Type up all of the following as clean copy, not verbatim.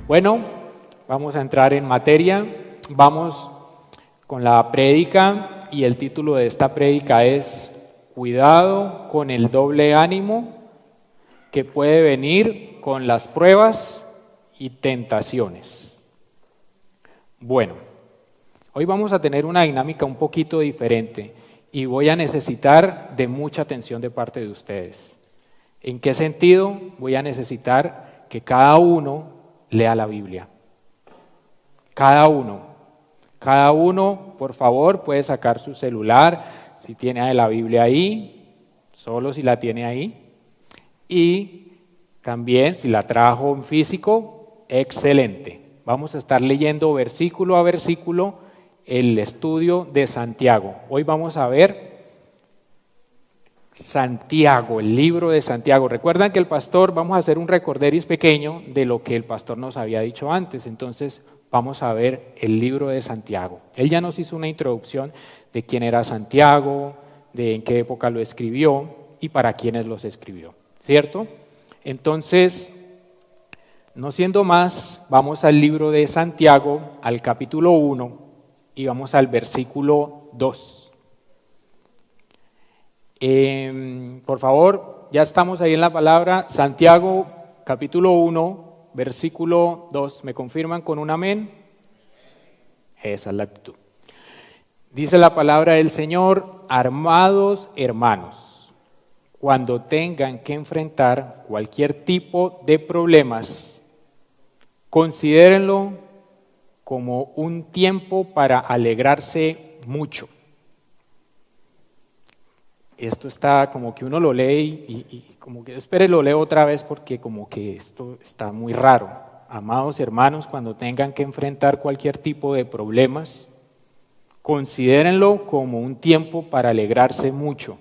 Bueno, vamos a entrar en materia. Vamos con la prédica y el título de esta prédica es Cuidado con el doble ánimo que puede venir con las pruebas y tentaciones. Bueno, hoy vamos a tener una dinámica un poquito diferente y voy a necesitar de mucha atención de parte de ustedes. ¿En qué sentido? Voy a necesitar que cada uno lea la Biblia. Cada uno, por favor, puede sacar su celular, si tiene la Biblia ahí, solo si la tiene ahí, y también si la trajo en físico, excelente. Vamos a estar leyendo versículo a versículo el estudio de Santiago. Hoy vamos a ver Santiago, el libro de Santiago. Recuerdan que vamos a hacer un recorderis pequeño de lo que el pastor nos había dicho antes. Entonces vamos a ver el libro de Santiago. Él ya nos hizo una introducción de quién era Santiago, de en qué época lo escribió y para quiénes los escribió, ¿cierto? Entonces, no siendo más, vamos al libro de Santiago, al capítulo 1 y vamos al versículo 2. Por favor, ya estamos ahí en la palabra. Santiago, capítulo 1, versículo 2. ¿Me confirman con un amén? Esa es la actitud. Dice la palabra del Señor: armados hermanos, cuando tengan que enfrentar cualquier tipo de problemas, considérenlo como un tiempo para alegrarse mucho. Esto está como que uno lo lee y como que espere lo leo otra vez porque como que esto está muy raro. Amados hermanos, cuando tengan que enfrentar cualquier tipo de problemas, considérenlo como un tiempo para alegrarse mucho.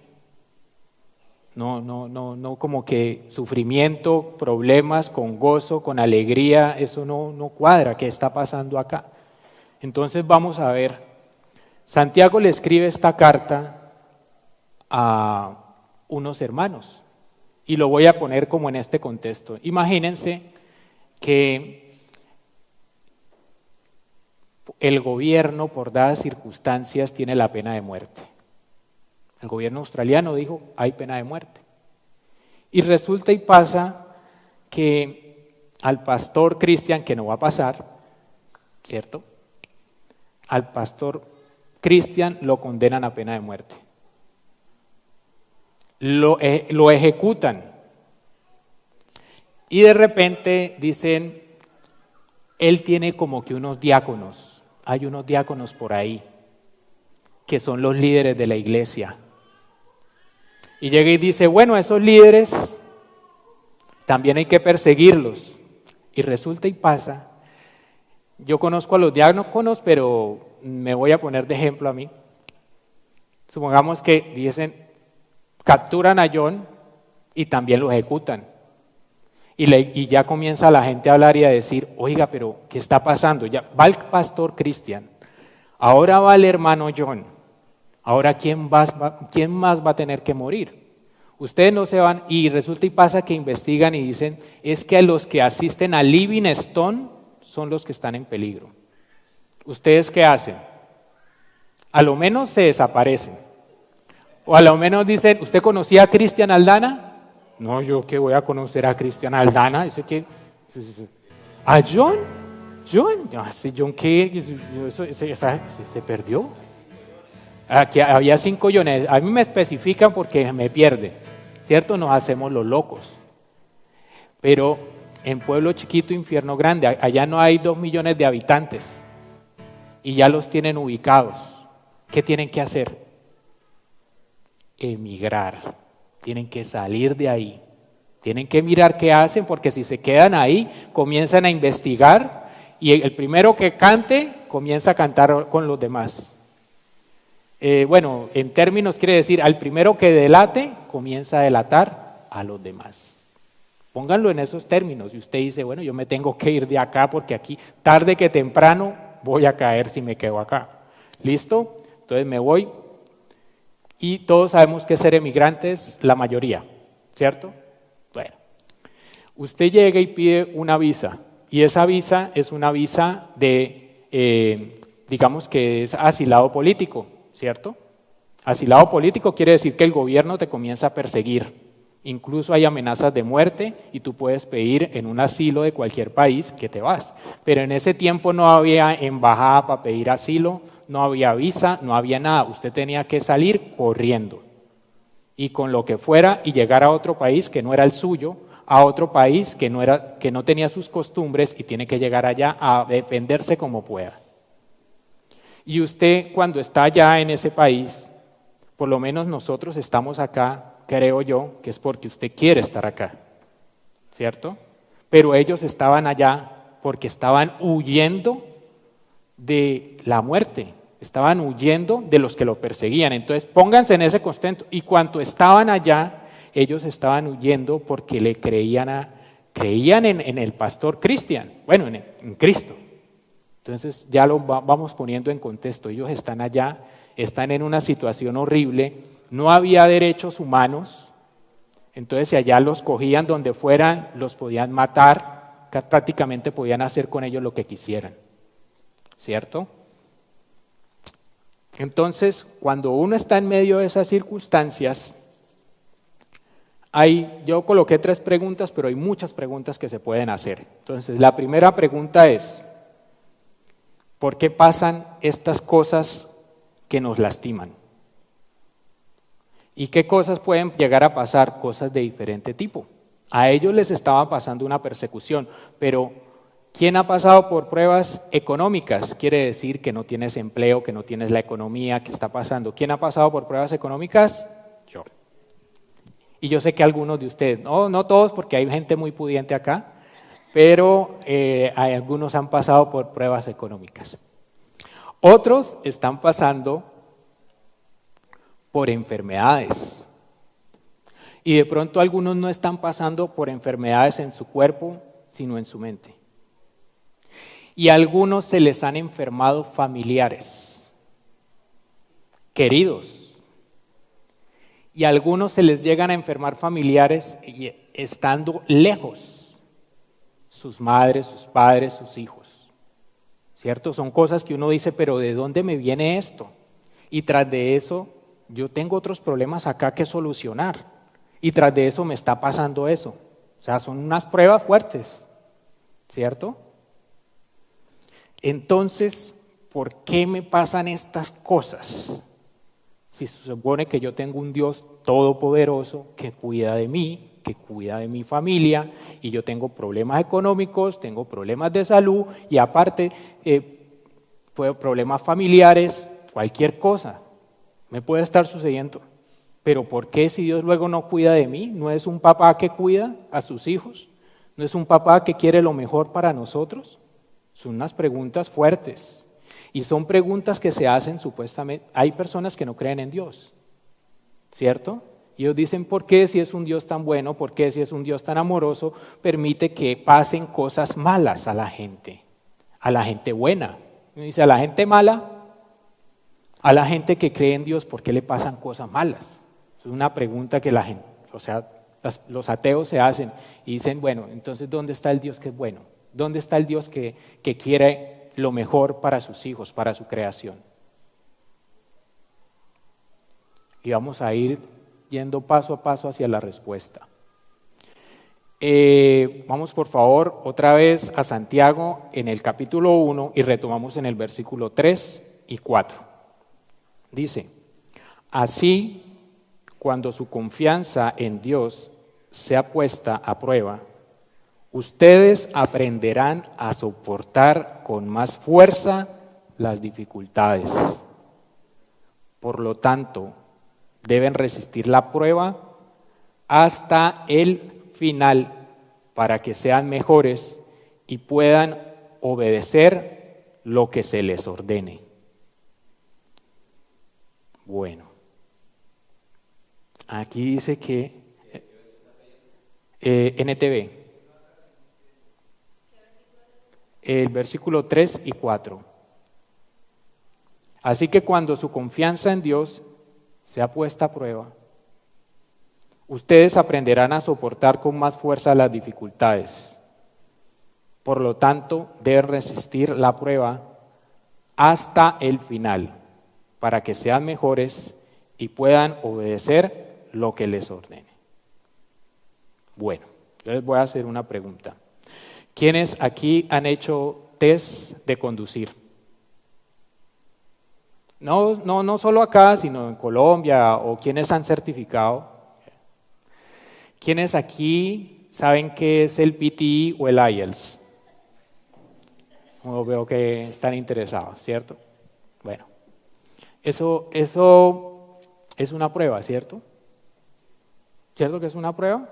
No como que sufrimiento, problemas con gozo, con alegría, eso no cuadra. ¿Qué está pasando acá? Entonces vamos a ver. Santiago le escribe esta carta a unos hermanos y lo voy a poner como en este contexto. Imagínense que el gobierno por dadas circunstancias tiene la pena de muerte. El gobierno australiano dijo hay pena de muerte y resulta y pasa que al pastor Cristian, que no va a pasar, ¿cierto? Al pastor Cristian lo condenan a pena de muerte. Lo ejecutan y de repente dicen, él tiene como que unos diáconos, hay unos diáconos por ahí que son los líderes de la iglesia y llega y dice, bueno, esos líderes también hay que perseguirlos y resulta y pasa, yo conozco a los diáconos pero me voy a poner de ejemplo a mí, supongamos que dicen, capturan a John y también lo ejecutan. Y ya comienza la gente a hablar y a decir, oiga, pero ¿qué está pasando? Ya va el pastor Cristian, ahora va el hermano John, ahora ¿quién más va a tener que morir? Ustedes no se van y resulta y pasa que investigan y dicen, es que los que asisten a Livingstone son los que están en peligro. ¿Ustedes qué hacen? A lo menos se desaparecen. O a lo menos dicen, ¿usted conocía a Cristian Aldana? No, yo que voy a conocer a Cristian Aldana. Dice que, ¿a John? ¿John? ¿John qué? Se perdió. Aquí había 5 Johnes. A mí me especifican porque me pierde. ¿Cierto? Nos hacemos los locos. Pero en pueblo chiquito, infierno grande, allá no hay 2 millones de habitantes. Y ya los tienen ubicados. ¿Qué tienen que hacer? Emigrar, tienen que salir de ahí, tienen que mirar qué hacen porque si se quedan ahí comienzan a investigar y el primero que cante comienza a cantar con los demás. Bueno, en términos quiere decir al primero que delate comienza a delatar a los demás. Pónganlo en esos términos y usted dice, bueno, yo me tengo que ir de acá porque aquí tarde que temprano voy a caer si me quedo acá. ¿Listo? Entonces me voy. Y todos sabemos que ser emigrantes, la mayoría, ¿cierto? Bueno, usted llega y pide una visa Y esa visa es una visa de, digamos que es asilado político, ¿cierto? Asilado político quiere decir que el gobierno te comienza a perseguir. Incluso hay amenazas de muerte y tú puedes pedir en un asilo de cualquier país que te vas. Pero en ese tiempo no había embajada para pedir asilo, no había visa, no había nada. Usted tenía que salir corriendo y con lo que fuera y llegar a otro país que no era el suyo, a otro país que no tenía sus costumbres y tiene que llegar allá a defenderse como pueda. Y usted cuando está allá en ese país, por lo menos nosotros estamos acá, creo yo, que es porque usted quiere estar acá, ¿cierto? Pero ellos estaban allá porque estaban huyendo de la muerte, estaban huyendo de los que lo perseguían. Entonces pónganse en ese contexto. Y cuando estaban allá, ellos estaban huyendo porque le creían en el pastor Cristian, bueno, en Cristo. Entonces ya lo vamos poniendo en contexto. Ellos están allá, están en una situación horrible. No había derechos humanos, entonces si allá los cogían donde fueran, los podían matar, prácticamente podían hacer con ellos lo que quisieran, ¿cierto? Entonces, cuando uno está en medio de esas circunstancias, yo coloqué 3 preguntas, pero hay muchas preguntas que se pueden hacer. Entonces, la primera pregunta es, ¿por qué pasan estas cosas que nos lastiman? ¿Y qué cosas pueden llegar a pasar? Cosas de diferente tipo. A ellos les estaba pasando una persecución, pero ¿quién ha pasado por pruebas económicas? Quiere decir que no tienes empleo, que no tienes la economía, que está pasando. ¿Quién ha pasado por pruebas económicas? Yo. Y yo sé que algunos de ustedes, no todos porque hay gente muy pudiente acá, pero algunos han pasado por pruebas económicas. Otros están pasando por enfermedades. Y de pronto algunos no están pasando por enfermedades en su cuerpo, sino en su mente. Y a algunos se les han enfermado familiares, queridos. Y a algunos se les llegan a enfermar familiares estando lejos, sus madres, sus padres, sus hijos. ¿Cierto? Son cosas que uno dice, pero ¿de dónde me viene esto? Y tras de eso, yo tengo otros problemas acá que solucionar y tras de eso me está pasando eso. O sea, son unas pruebas fuertes, ¿cierto? Entonces, ¿por qué me pasan estas cosas? Si se supone que yo tengo un Dios todopoderoso que cuida de mí, que cuida de mi familia, y yo tengo problemas económicos, tengo problemas de salud y aparte problemas familiares, cualquier cosa. Me puede estar sucediendo, pero ¿por qué si Dios luego no cuida de mí? ¿No es un papá que cuida a sus hijos? ¿No es un papá que quiere lo mejor para nosotros? Son unas preguntas fuertes y son preguntas que se hacen supuestamente. Hay personas que no creen en Dios, ¿cierto? Y ellos dicen, ¿por qué si es un Dios tan bueno, por qué si es un Dios tan amoroso, permite que pasen cosas malas a la gente buena? Y dice, a la gente mala, a la gente que cree en Dios, ¿por qué le pasan cosas malas? Es una pregunta que la gente, los ateos se hacen y dicen, bueno, entonces ¿dónde está el Dios que es bueno? ¿Dónde está el Dios que quiere lo mejor para sus hijos, para su creación? Y vamos a ir yendo paso a paso hacia la respuesta. Vamos por favor otra vez a Santiago en el capítulo 1 y retomamos en el versículo 3 y 4. Dice, así cuando su confianza en Dios sea puesta a prueba, ustedes aprenderán a soportar con más fuerza las dificultades. Por lo tanto, deben resistir la prueba hasta el final para que sean mejores y puedan obedecer lo que se les ordene. Bueno, aquí dice que NTV, el versículo 3 y 4. Así que cuando su confianza en Dios sea puesta a prueba, ustedes aprenderán a soportar con más fuerza las dificultades. Por lo tanto, deben resistir la prueba hasta el final, para que sean mejores y puedan obedecer lo que les ordene. Bueno, yo les voy a hacer una pregunta. ¿Quiénes aquí han hecho test de conducir? No solo acá, sino en Colombia, o quienes han certificado. ¿Quiénes aquí saben qué es el PTE o el IELTS? Veo que están interesados, ¿cierto? Bueno, eso es una prueba, ¿cierto? ¿Cierto que es una prueba?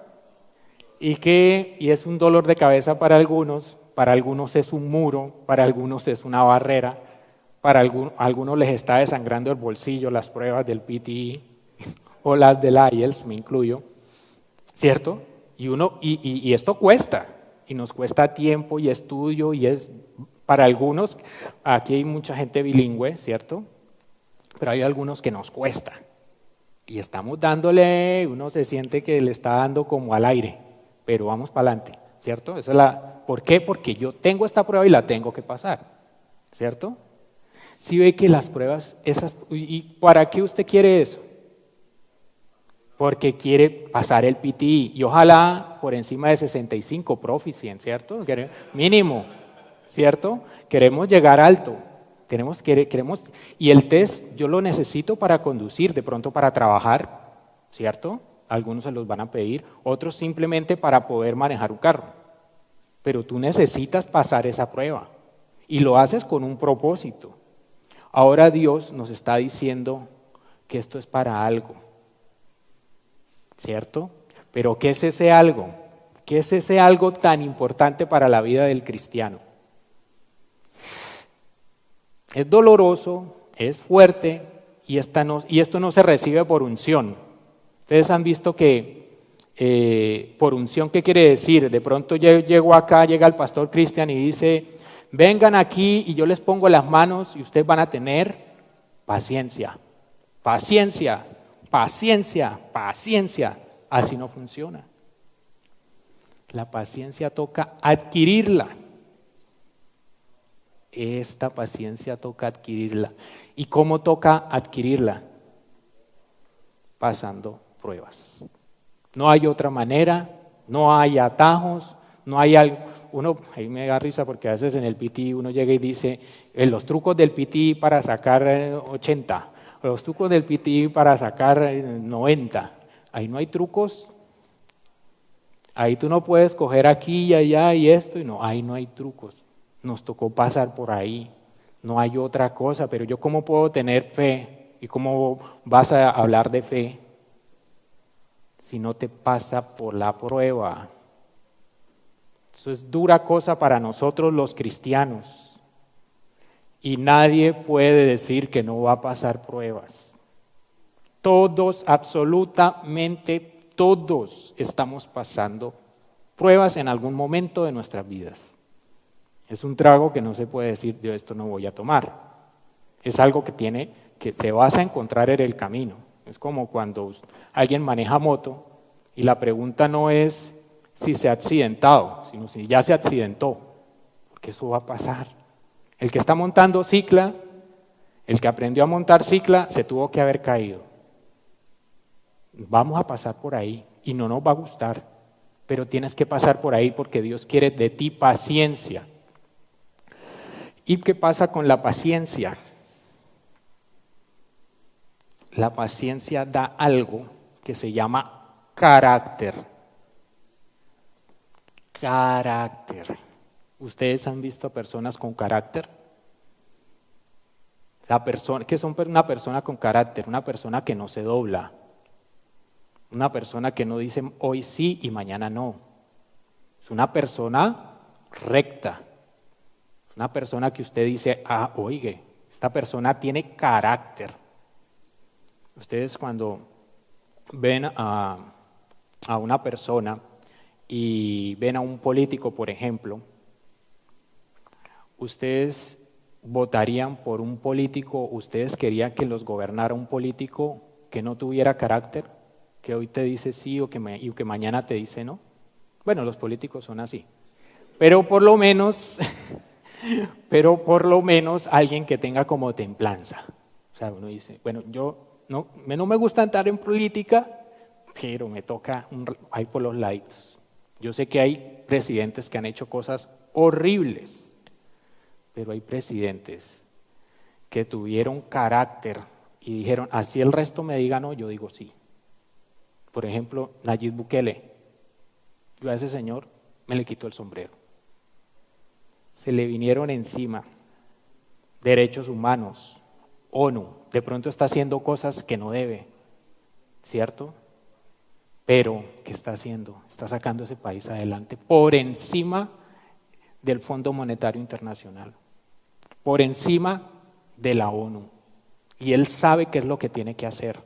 Y es un dolor de cabeza para algunos es un muro, para algunos es una barrera, para algunos les está desangrando el bolsillo las pruebas del PTE o las del IELTS, me incluyo, ¿cierto? Y esto cuesta, y nos cuesta tiempo y estudio, y es para algunos, aquí hay mucha gente bilingüe, ¿cierto? Pero hay algunos que nos cuesta, y estamos dándole, uno se siente que le está dando como al aire, pero vamos para adelante, ¿cierto? ¿Por qué? Porque yo tengo esta prueba y la tengo que pasar, ¿cierto? Si ve que las pruebas, ¿y para qué usted quiere eso? Porque quiere pasar el PTE y ojalá por encima de 65 proficient, ¿cierto? Mínimo, ¿cierto? Queremos llegar alto, queremos, y el test yo lo necesito para conducir, de pronto para trabajar, ¿cierto? Algunos se los van a pedir, otros simplemente para poder manejar un carro, pero tú necesitas pasar esa prueba y lo haces con un propósito. Ahora Dios nos está diciendo que esto es para algo, ¿cierto? Pero ¿qué es ese algo? ¿Qué es ese algo tan importante para la vida del cristiano? Es doloroso, es fuerte y esto no se recibe por unción. Ustedes han visto que por unción, ¿qué quiere decir? De pronto llego acá, llega el pastor Cristian y dice, vengan aquí y yo les pongo las manos y ustedes van a tener paciencia, paciencia, paciencia, paciencia. Así no funciona. La paciencia toca adquirirla. Esta paciencia toca adquirirla. ¿Y cómo toca adquirirla? Pasando pruebas. No hay otra manera, no hay atajos, no hay algo. Ahí me da risa porque a veces en el PT uno llega y dice, los trucos del PT para sacar 80, los trucos del PT para sacar 90. Ahí no hay trucos. Ahí tú no puedes coger aquí y allá y esto, y no, ahí no hay trucos. Nos tocó pasar por ahí, no hay otra cosa, pero yo ¿cómo puedo tener fe? ¿Y cómo vas a hablar de fe si no te pasa por la prueba? Eso es dura cosa para nosotros los cristianos y nadie puede decir que no va a pasar pruebas. Todos, absolutamente todos estamos pasando pruebas en algún momento de nuestras vidas. Es un trago que no se puede decir, yo esto no voy a tomar. Es algo que se vas a encontrar en el camino. Es como cuando alguien maneja moto y la pregunta no es si se ha accidentado, sino si ya se accidentó, porque eso va a pasar. El que está montando cicla, el que aprendió a montar cicla, se tuvo que haber caído. Vamos a pasar por ahí y no nos va a gustar, pero tienes que pasar por ahí porque Dios quiere de ti paciencia. ¿Y qué pasa con la paciencia? La paciencia da algo que se llama carácter. Carácter. ¿Ustedes han visto personas con carácter? ¿Qué son una persona con carácter? Una persona que no se dobla. Una persona que no dice hoy sí y mañana no. Es una persona recta. Es una persona que usted dice, oiga, esta persona tiene carácter. Ustedes cuando ven a una persona y ven a un político, por ejemplo, ¿ustedes votarían por un político? ¿Ustedes querían que los gobernara un político que no tuviera carácter? Que hoy te dice sí y que mañana te dice no. Bueno, los políticos son así. pero por lo menos, alguien que tenga como templanza. O sea, uno dice, bueno, yo no me gusta entrar en política, pero me toca ahí por los lados. Yo sé que hay presidentes que han hecho cosas horribles, pero hay presidentes que tuvieron carácter y dijeron, así el resto me diga no, yo digo sí. Por ejemplo, Nayib Bukele. Yo a ese señor me le quito el sombrero. Se le vinieron encima derechos humanos, ONU, de pronto está haciendo cosas que no debe, ¿cierto? Pero, ¿qué está haciendo? Está sacando ese país adelante por encima del Fondo Monetario Internacional, por encima de la ONU. Y él sabe qué es lo que tiene que hacer.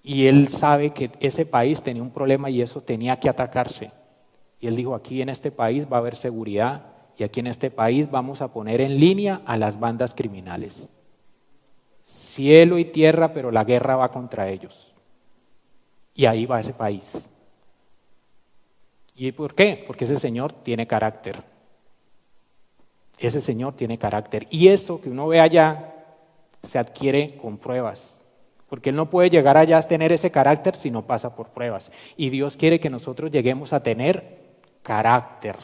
Y él sabe que ese país tenía un problema y eso tenía que atacarse. Y él dijo, aquí en este país va a haber seguridad y aquí en este país vamos a poner en línea a las bandas criminales. Cielo y tierra, pero la guerra va contra ellos. Y ahí va ese país. ¿Y por qué? Porque ese señor tiene carácter. Ese señor tiene carácter. Y eso que uno ve allá se adquiere con pruebas. Porque él no puede llegar allá a tener ese carácter si no pasa por pruebas. Y Dios quiere que nosotros lleguemos a tener carácter.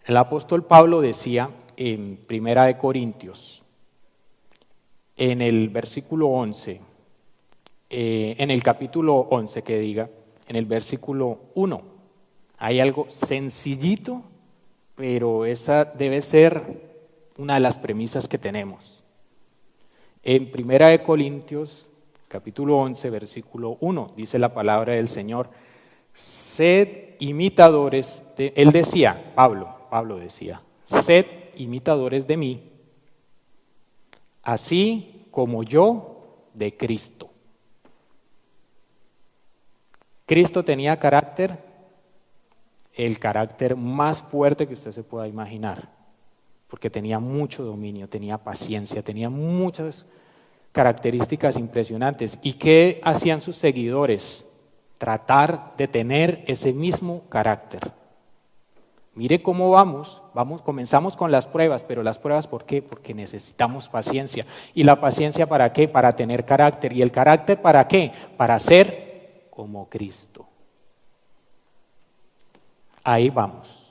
El apóstol Pablo decía en 1 Corintios, en el versículo 11, en el capítulo 11 que diga, en el versículo 1, hay algo sencillito, pero esa debe ser una de las premisas que tenemos. En 1 Corintios, capítulo 11, versículo 1, dice la palabra del Señor, sed imitadores, él decía, Pablo decía, sed imitadores de mí, así como yo de Cristo. Cristo tenía carácter, el carácter más fuerte que usted se pueda imaginar, porque tenía mucho dominio, tenía paciencia, tenía muchas características impresionantes. ¿Y qué hacían sus seguidores? Tratar de tener ese mismo carácter. Mire cómo vamos, comenzamos con las pruebas, pero las pruebas ¿por qué? Porque necesitamos paciencia. ¿Y la paciencia para qué? Para tener carácter. ¿Y el carácter para qué? Para ser como Cristo. Ahí vamos.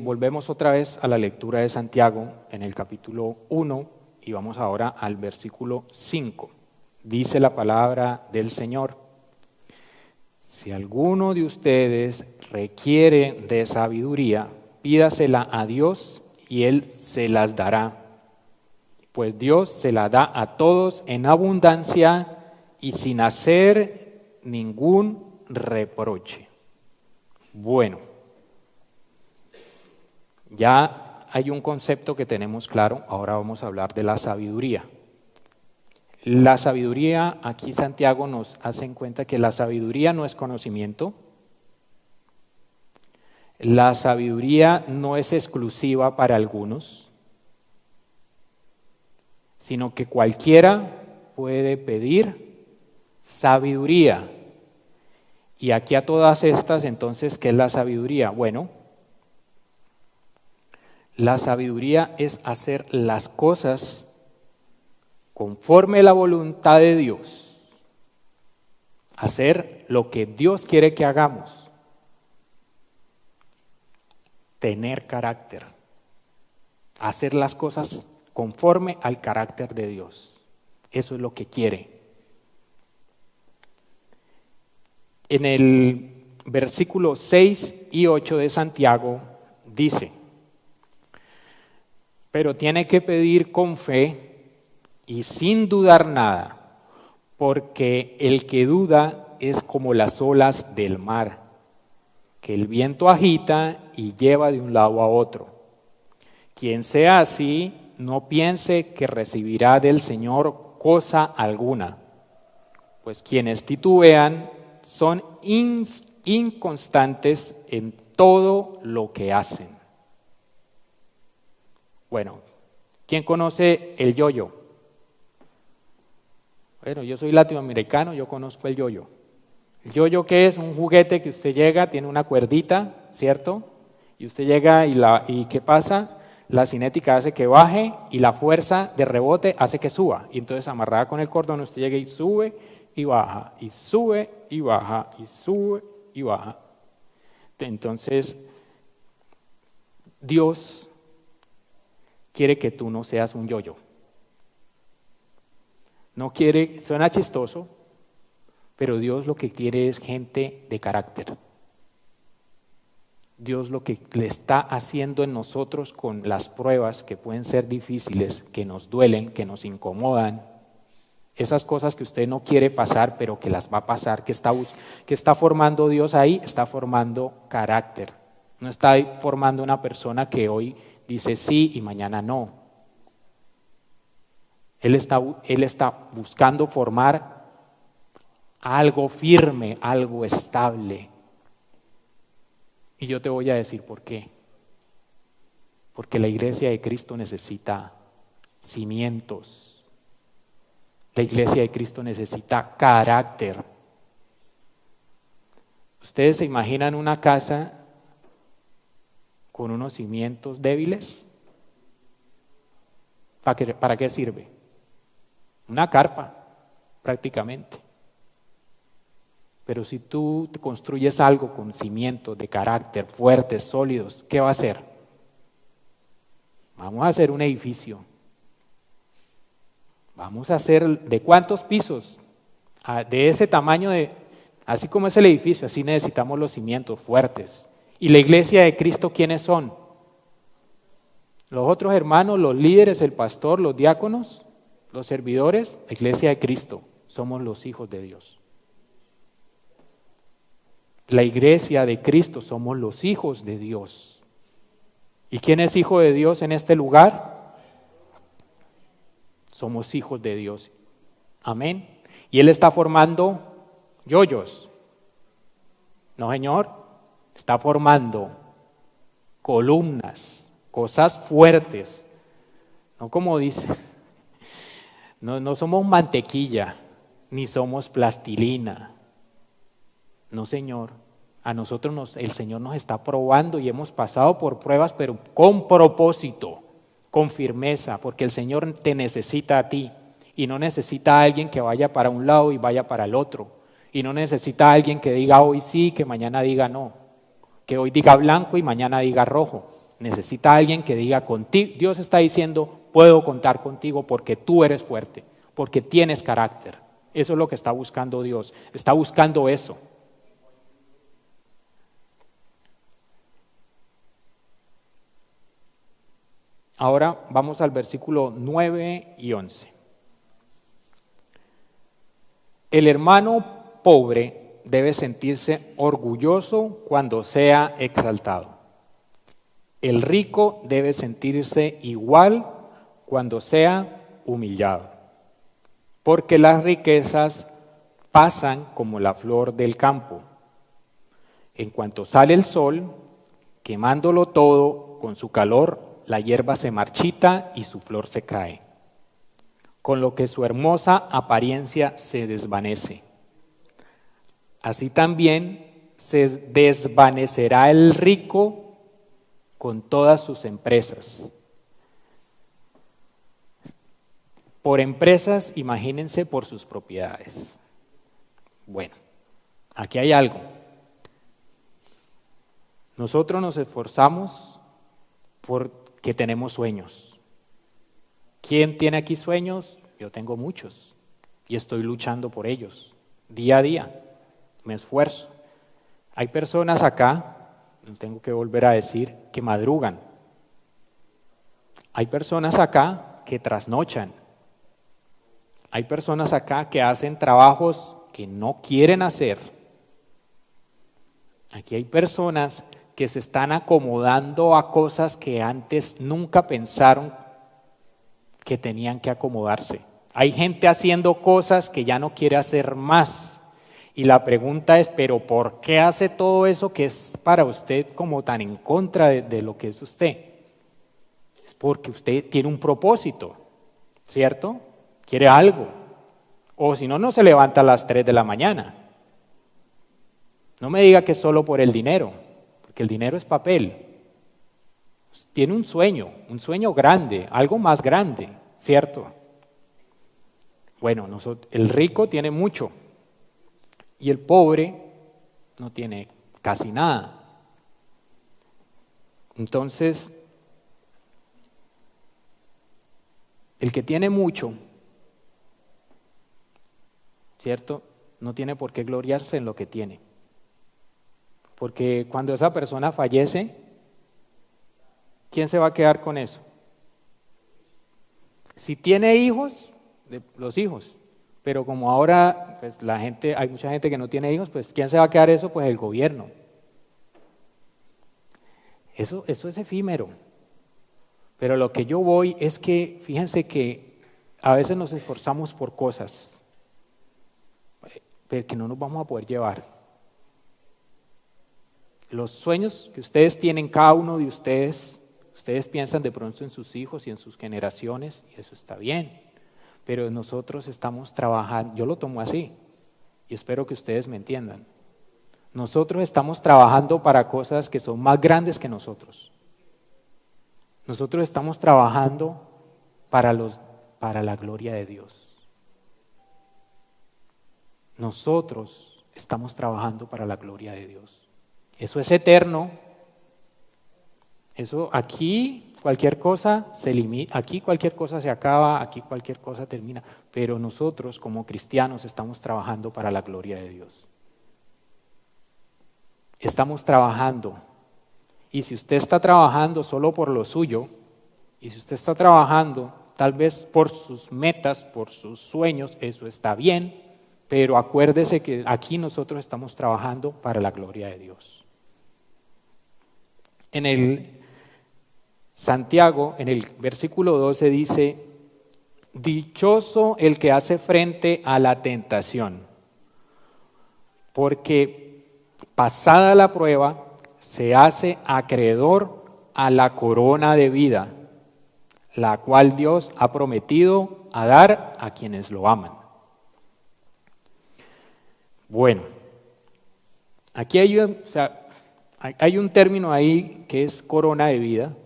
Volvemos otra vez a la lectura de Santiago en el capítulo 1 y vamos ahora al versículo 5. Dice la palabra del Señor: si alguno de ustedes requiere de sabiduría, pídasela a Dios y Él se las dará. Pues Dios se la da a todos en abundancia y sin hacer ningún reproche. Bueno, ya hay un concepto que tenemos claro, ahora vamos a hablar de la sabiduría. La sabiduría, aquí Santiago nos hace en cuenta que la sabiduría no es conocimiento, la sabiduría no es exclusiva para algunos, sino que cualquiera puede pedir sabiduría. Y aquí a todas estas, entonces, ¿qué es la sabiduría? Bueno, la sabiduría es hacer las cosas conforme a la voluntad de Dios, hacer lo que Dios quiere que hagamos, tener carácter, hacer las cosas conforme al carácter de Dios. Eso es lo que quiere. En el versículo 6 y 8 de Santiago dice: pero tiene que pedir con fe y sin dudar nada, porque el que duda es como las olas del mar, que el viento agita y lleva de un lado a otro. Quien sea así, no piense que recibirá del Señor cosa alguna, pues quienes titubean son inconstantes en todo lo que hacen. Bueno, ¿quién conoce el yo-yo? Bueno, yo soy latinoamericano, yo conozco el yoyo. El yoyo, ¿qué es? Un juguete que usted llega, tiene una cuerdita, ¿cierto? Y usted llega y ¿qué pasa? La cinética hace que baje y la fuerza de rebote hace que suba. Y entonces amarrada con el cordón usted llega y sube y baja, y sube y baja, y sube y baja. Entonces, Dios quiere que tú no seas un yoyo. No quiere, suena chistoso, pero Dios lo que quiere es gente de carácter. Dios lo que le está haciendo en nosotros con las pruebas que pueden ser difíciles, que nos duelen, que nos incomodan, esas cosas que usted no quiere pasar, pero que las va a pasar, que está formando Dios ahí, está formando carácter. No está formando una persona que hoy dice sí y mañana no. Él está buscando formar algo firme, algo estable. Y yo te voy a decir por qué. Porque la iglesia de Cristo necesita cimientos. La iglesia de Cristo necesita carácter. ¿Ustedes se imaginan una casa con unos cimientos débiles? ¿Para qué sirve? Una carpa, prácticamente. Pero si tú te construyes algo con cimientos de carácter fuertes, sólidos, ¿qué va a hacer? Vamos a hacer un edificio. Vamos a hacer, ¿de cuántos pisos? De ese tamaño, así como es el edificio, así necesitamos los cimientos fuertes. ¿Y la iglesia de Cristo quiénes son? Los otros hermanos, los líderes, el pastor, los diáconos, los servidores, la iglesia de Cristo, somos los hijos de Dios. La iglesia de Cristo somos los hijos de Dios. ¿Y quién es hijo de Dios en este lugar? Somos hijos de Dios. Amén. Y Él está formando yoyos. No, Señor. Está formando columnas, cosas fuertes. No como dice. No somos mantequilla, ni somos plastilina. No, Señor, a nosotros el Señor nos está probando y hemos pasado por pruebas, pero con propósito, con firmeza, porque el Señor te necesita a ti y no necesita a alguien que vaya para un lado y vaya para el otro, y no necesita a alguien que diga hoy sí, que mañana diga no, que hoy diga blanco y mañana diga rojo. Necesita a alguien que diga contigo. Dios está diciendo, puedo contar contigo porque tú eres fuerte, porque tienes carácter. Eso es lo que está buscando Dios, está buscando eso. Ahora vamos al versículo 9 y 11. El hermano pobre debe sentirse orgulloso cuando sea exaltado. El rico debe sentirse igual cuando sea humillado. Porque las riquezas pasan como la flor del campo. En cuanto sale el sol, quemándolo todo con su calor, la hierba se marchita y su flor se cae, con lo que su hermosa apariencia se desvanece. Así también se desvanecerá el rico con todas sus empresas. Por empresas, imagínense por sus propiedades. Bueno, aquí hay algo. Nosotros nos esforzamos porque tenemos sueños. ¿Quién tiene aquí sueños? Yo tengo muchos y estoy luchando por ellos día a día. Me esfuerzo. Hay personas acá, no tengo que volver a decir, que madrugan. Hay personas acá que trasnochan. Hay personas acá que hacen trabajos que no quieren hacer. Aquí hay personas que se están acomodando a cosas que antes nunca pensaron que tenían que acomodarse. Hay gente haciendo cosas que ya no quiere hacer más. Y la pregunta es, ¿pero por qué hace todo eso que es para usted como tan en contra de lo que es usted? Es porque usted tiene un propósito, ¿cierto? Quiere algo. O si no, no se levanta a las 3 de la mañana. No me diga que es solo por el dinero, porque el dinero es papel. Tiene un sueño grande, algo más grande, ¿cierto? Bueno, el rico tiene mucho y el pobre no tiene casi nada. Entonces, el que tiene mucho, ¿cierto? No tiene por qué gloriarse en lo que tiene. Porque cuando esa persona fallece, ¿quién se va a quedar con eso? Si tiene hijos, los hijos. Pero como ahora pues, hay mucha gente que no tiene hijos, pues ¿quién se va a quedar eso? Pues el gobierno. Eso es efímero. Pero lo que yo voy es que, fíjense que a veces nos esforzamos por cosas, pero que no nos vamos a poder llevar. Los sueños que ustedes tienen, cada uno de ustedes piensan de pronto en sus hijos y en sus generaciones, y eso está bien. Pero nosotros estamos trabajando, yo lo tomo así, y espero que ustedes me entiendan. Nosotros estamos trabajando para cosas que son más grandes que nosotros. Nosotros estamos trabajando para la gloria de Dios. Nosotros estamos trabajando para la gloria de Dios. Eso es eterno. Eso aquí cualquier cosa se limita, aquí cualquier cosa se acaba, aquí cualquier cosa termina, pero nosotros como cristianos estamos trabajando para la gloria de Dios. Estamos trabajando. Y si usted está trabajando solo por lo suyo, y si usted está trabajando tal vez por sus metas, por sus sueños, eso está bien, pero acuérdese que aquí nosotros estamos trabajando para la gloria de Dios. En el Santiago, en el versículo 12 dice, dichoso el que hace frente a la tentación, porque pasada la prueba, se hace acreedor a la corona de vida, la cual Dios ha prometido a dar a quienes lo aman. Bueno, aquí hay un término ahí que es corona de vida,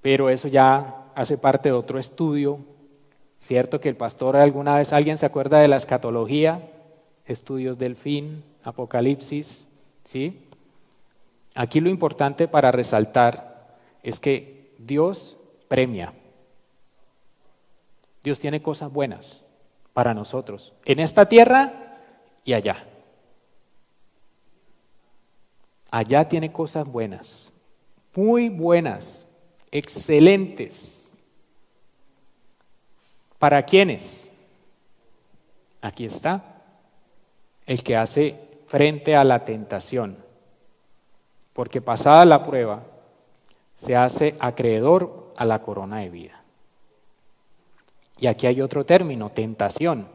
pero eso ya hace parte de otro estudio, ¿cierto? Que el pastor alguna vez, ¿alguien se acuerda de la escatología? Estudios del fin, Apocalipsis, ¿sí? Aquí lo importante para resaltar es que Dios premia. Dios tiene cosas buenas para nosotros, en esta tierra y allá. Allá tiene cosas buenas, muy buenas, excelentes. ¿Para quiénes? Aquí está, el que hace frente a la tentación, porque pasada la prueba, se hace acreedor a la corona de vida. Y aquí hay otro término, tentación.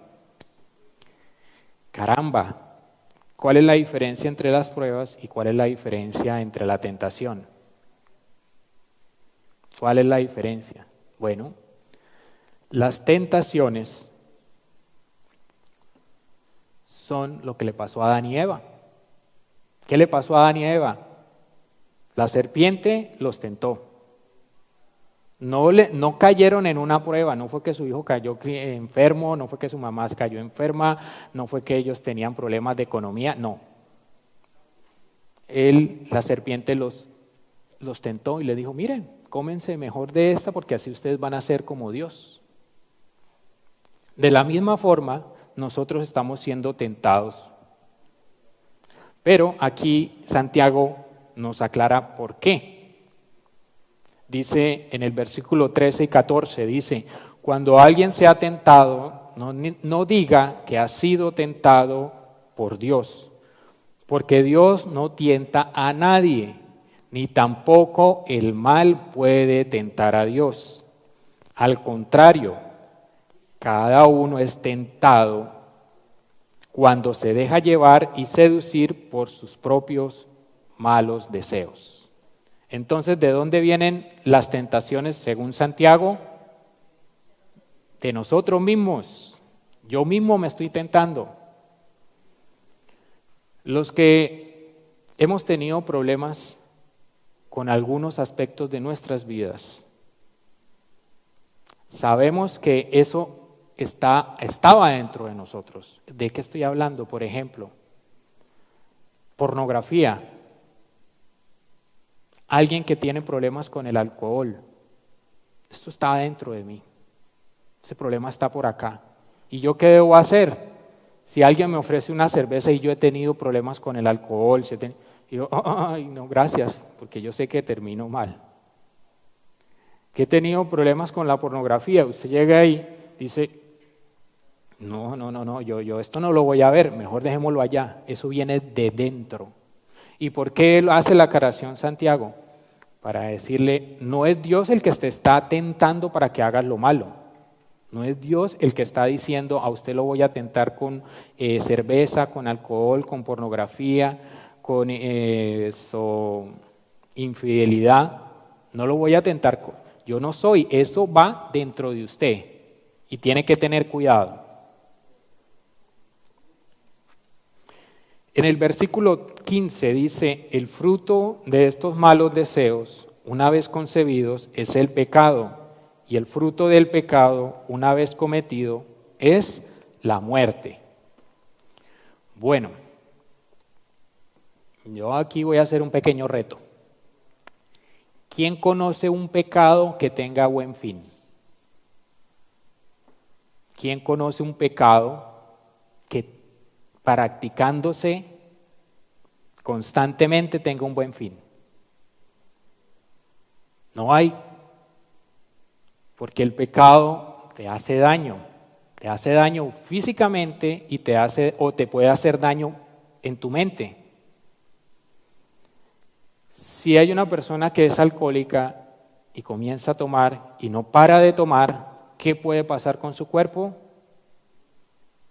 Caramba, ¿cuál es la diferencia entre las pruebas y cuál es la diferencia entre la tentación? ¿Cuál es la diferencia? Bueno, las tentaciones son lo que le pasó a Adán y Eva. ¿Qué le pasó a Adán y Eva? La serpiente los tentó. No cayeron en una prueba, no fue que su hijo cayó enfermo, no fue que su mamá cayó enferma, no fue que ellos tenían problemas de economía, no. La serpiente los tentó y le dijo, miren, cómense mejor de esta porque así ustedes van a ser como Dios. De la misma forma, nosotros estamos siendo tentados. Pero aquí Santiago nos aclara por qué. Dice en el versículo 13 y 14, dice, cuando alguien sea tentado, no diga que ha sido tentado por Dios, porque Dios no tienta a nadie, ni tampoco el mal puede tentar a Dios. Al contrario, cada uno es tentado cuando se deja llevar y seducir por sus propios malos deseos. Entonces, ¿de dónde vienen las tentaciones según Santiago? De nosotros mismos. Yo mismo me estoy tentando. Los que hemos tenido problemas con algunos aspectos de nuestras vidas, sabemos que eso estaba dentro de nosotros. ¿De qué estoy hablando? Por ejemplo, pornografía. Alguien que tiene problemas con el alcohol. Esto está dentro de mí. Ese problema está por acá. ¿Y yo qué debo hacer? Si alguien me ofrece una cerveza y yo he tenido problemas con el alcohol, yo, ay, no, gracias, porque yo sé que termino mal. Que he tenido problemas con la pornografía. Usted llega ahí, dice, no, yo esto no lo voy a ver, mejor dejémoslo allá. Eso viene de dentro. ¿Y por qué lo hace la aclaración Santiago? Para decirle, no es Dios el que te está tentando para que hagas lo malo. No es Dios el que está diciendo, a usted lo voy a tentar con cerveza, con alcohol, con pornografía, con infidelidad. No lo voy a tentar. Yo no soy, eso va dentro de usted y tiene que tener cuidado. En el versículo 15 dice, el fruto de estos malos deseos, una vez concebidos, es el pecado, y el fruto del pecado, una vez cometido, es la muerte. Bueno, yo aquí voy a hacer un pequeño reto. ¿Quién conoce un pecado que tenga buen fin? ¿Quién conoce un pecado que practicándose constantemente tenga un buen fin? No hay, porque el pecado te hace daño físicamente y te puede hacer daño en tu mente. Si hay una persona que es alcohólica y comienza a tomar y no para de tomar, ¿qué puede pasar con su cuerpo?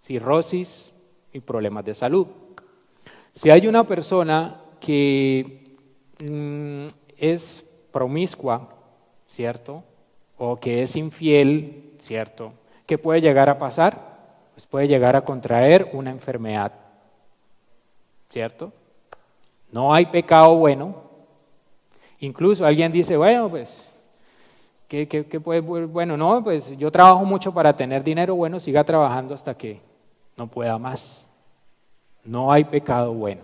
Cirrosis y problemas de salud. Si hay una persona que es promiscua, ¿cierto? O que es infiel, ¿cierto? ¿Qué puede llegar a pasar? Pues puede llegar a contraer una enfermedad, ¿cierto? No hay pecado bueno. Incluso alguien dice, bueno, pues, ¿qué puede? Bueno, no, pues yo trabajo mucho para tener dinero, bueno, siga trabajando hasta que no pueda más. No hay pecado bueno.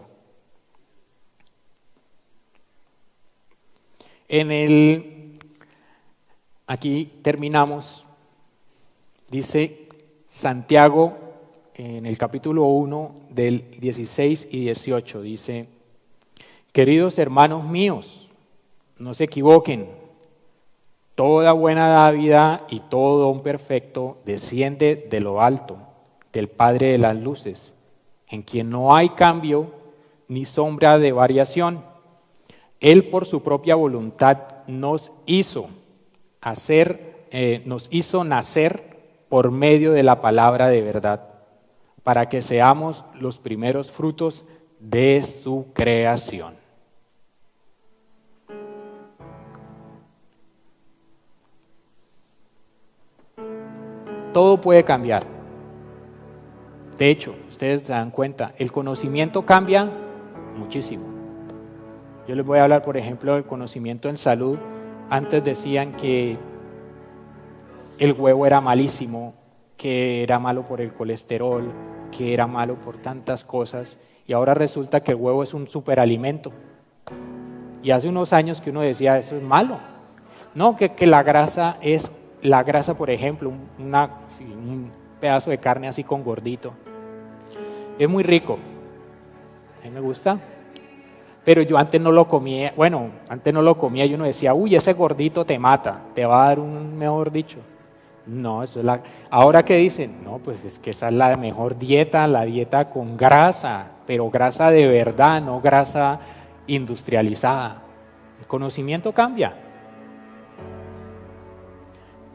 Aquí terminamos, dice Santiago en el capítulo 1 del 16 y 18, dice, queridos hermanos míos, no se equivoquen, toda buena dádiva y todo don perfecto desciende de lo alto, del Padre de las luces, en quien no hay cambio ni sombra de variación. Él por su propia voluntad nos hizo nacer por medio de la palabra de verdad, para que seamos los primeros frutos de su creación. Todo puede cambiar. De hecho, ustedes se dan cuenta, el conocimiento cambia muchísimo. Yo les voy a hablar, por ejemplo, del conocimiento en salud. Antes decían que el huevo era malísimo, que era malo por el colesterol, que era malo por tantas cosas, y ahora resulta que el huevo es un superalimento. Y hace unos años que uno decía, eso es malo. No, que la grasa, por ejemplo, un pedazo de carne así con gordito, es muy rico, a mí me gusta, pero yo antes no lo comía, y uno decía, uy, ese gordito te mata, te va a dar mejor dicho. No, ahora que dicen, no, pues es que esa es la mejor dieta, la dieta con grasa, pero grasa de verdad, no grasa industrializada. El conocimiento cambia.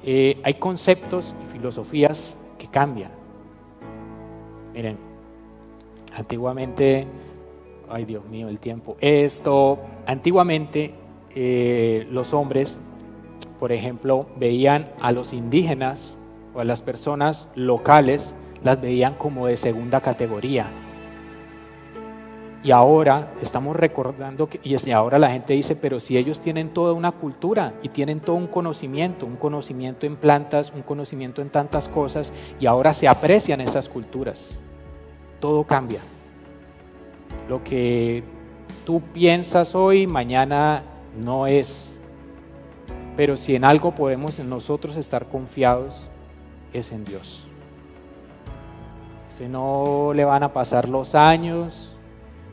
Hay conceptos y filosofías que cambian. Miren, antiguamente, ay Dios mío, el tiempo. Antiguamente los hombres, por ejemplo, veían a los indígenas o a las personas locales, las veían como de segunda categoría. Y ahora estamos recordando y ahora la gente dice, pero si ellos tienen toda una cultura y tienen todo un conocimiento en plantas, un conocimiento en tantas cosas, y ahora se aprecian esas culturas. Todo cambia. Lo que tú piensas hoy, mañana no es. Pero si en algo podemos nosotros estar confiados, es en Dios. Si no le van a pasar los años,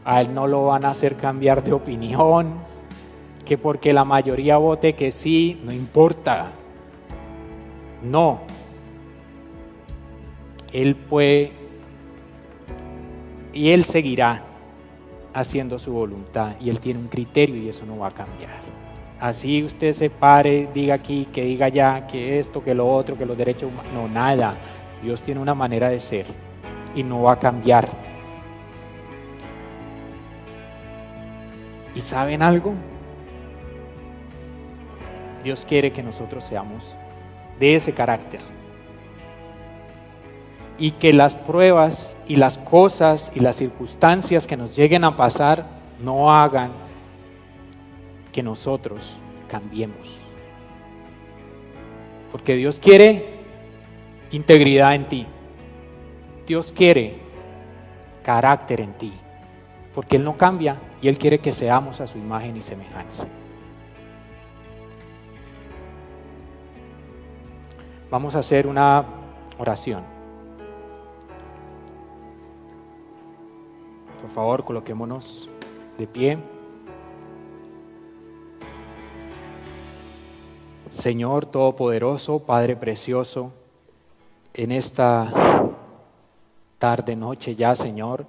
a él no lo van a hacer cambiar de opinión, que porque la mayoría vote que sí, no importa. No. Él puede y él seguirá haciendo su voluntad y él tiene un criterio y eso no va a cambiar. Así usted se pare, diga aquí, que diga allá, que esto, que lo otro, que los derechos humanos, no, nada. Dios tiene una manera de ser y no va a cambiar. ¿Y saben algo? Dios quiere que nosotros seamos de ese carácter. Y que las pruebas y las cosas y las circunstancias que nos lleguen a pasar no hagan que nosotros cambiemos. Porque Dios quiere integridad en ti. Dios quiere carácter en ti. Porque Él no cambia y Él quiere que seamos a su imagen y semejanza. Vamos a hacer una oración. Por favor, coloquémonos de pie. Señor Todopoderoso, Padre Precioso, en esta tarde, noche ya, Señor,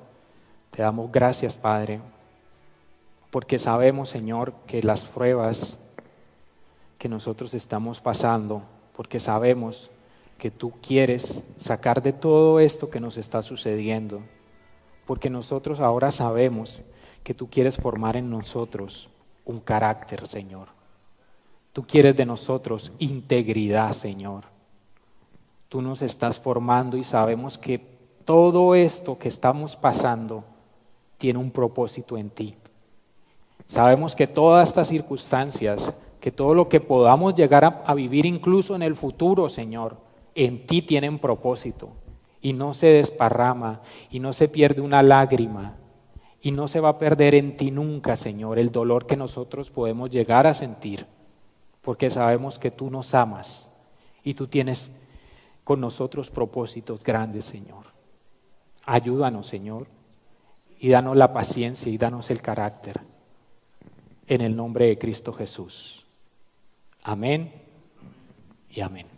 te damos gracias, Padre, porque sabemos, Señor, que las pruebas que nosotros estamos pasando, porque sabemos que tú quieres sacar de todo esto que nos está sucediendo, porque nosotros ahora sabemos que tú quieres formar en nosotros un carácter, Señor. Tú quieres de nosotros integridad, Señor. Tú nos estás formando y sabemos que todo esto que estamos pasando tiene un propósito en ti. Sabemos que todas estas circunstancias, que todo lo que podamos llegar a vivir incluso en el futuro, Señor, en ti tienen propósito y no se desparrama y no se pierde una lágrima y no se va a perder en ti nunca, Señor, el dolor que nosotros podemos llegar a sentir, porque sabemos que tú nos amas y tú tienes con nosotros propósitos grandes, Señor. Ayúdanos, Señor, y danos la paciencia y danos el carácter. En el nombre de Cristo Jesús. Amén y amén.